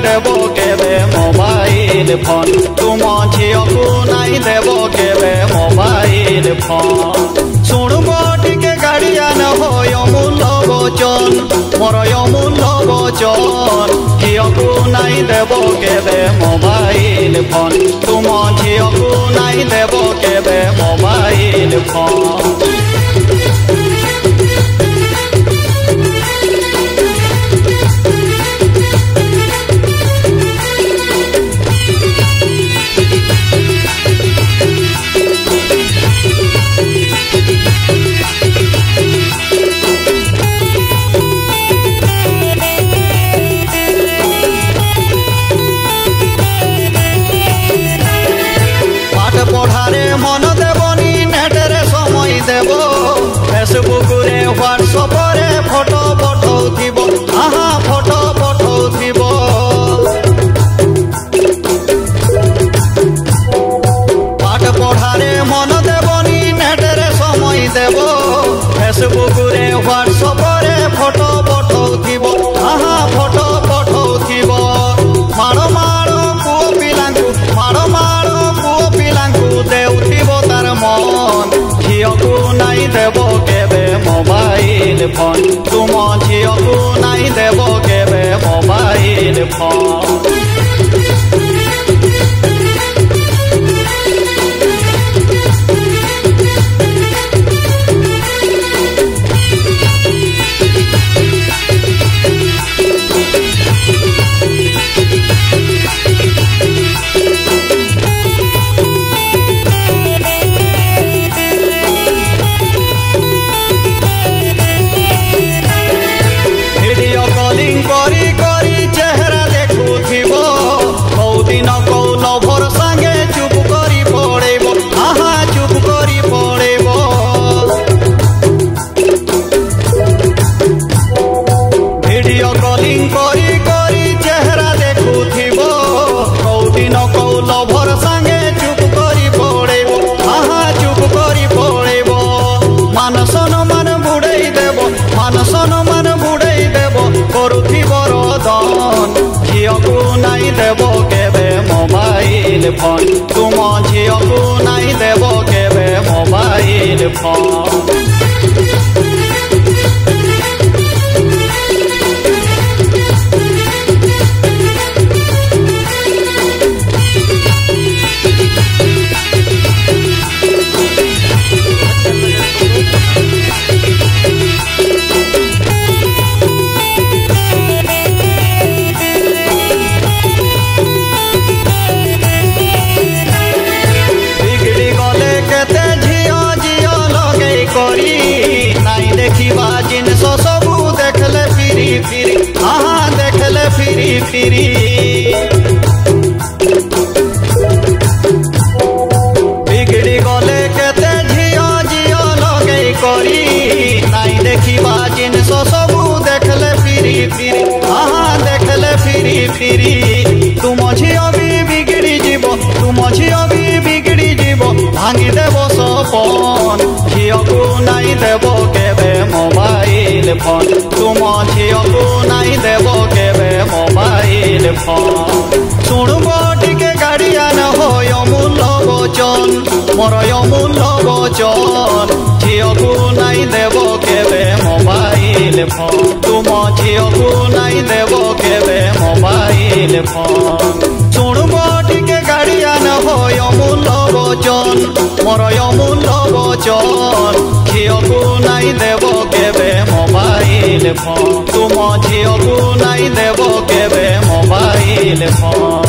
देव केबे mobile phone तुम झीलू नहीं देव केबे मोबाइल फोन शुणब टिके गाड़ियान हो अमूल्य वचन मोर अमूल्य वचन झीलू नहीं देव केबे मोबाइल फोन तुम झीलू नहीं देव केबे मोबाइल फोन पढ़ारे मन देवनी नेटरे समय देव फेसबुक रे व्हाट्सएप रे फोटो पठाउथिब आहा फोटो पठाउथिब पाठ पढ़ारे मन देवनी नेटरे समय देव फेसबुक रे व्हाट्सएप रे फोटो पठाउथिब आहा फोटो पठाउथिब मारो मारो पुओ पिलांकु मारो मारो देउथिब तार मन झीलू नहीं देव केबे मोबाइल फोन तुम झीलू नहीं देव केबे मोबाइल फोन करी करी चेहरा देखुथिब कौ दिन कौ लभर संगे चुप करी पड़ेब आहा चुप करी पड़ेब वीडियो कॉलिंग करी करी चेहरा देखुथिब कौ दिन कौ लभर संगे चुप करी पड़ेब आहा चुप करी पड़ेब मान सम्मान बुड़ाई देब मान सम्मान बुड़ाई देब करुथिब रदन झीलू नहीं देव केबे मोबाइल फोन तुम झीलू नहीं देव केबे मोबाइल फोन नहीं देखा जिनस सबू देखले फिरी फिरी हाँ देखले फिरी फिरी बिगड़ी गले केते झियो झियो लगे करी नहीं देखा जिनस सबू देखले फिरी फिरी हाँ देखले फिरी फिरी तुम झियो भी बिगड़ी जीव तुम झियो भी बिगड़ी जीव भांगी देव सपन झीलू नहीं देव केबे मोबाइल फोन तुम झीलू नहीं देव केबे मोबाइल फोन शुणब टिके गाड़ियान हो अमूल्य वचन मोर अमूल्य वचन झीलू नहीं देव केबे मोबाइल फोन तुम झीलू नहीं देव केबे मोबाइल फोन शुणब टिके गाड़ियान हो अमूल्य वचन मोर अमूल्य वचन झीलू नहीं देव केबे मोबाइल फोन तुम झीलू नहीं देव केबे मोबाइल फोन।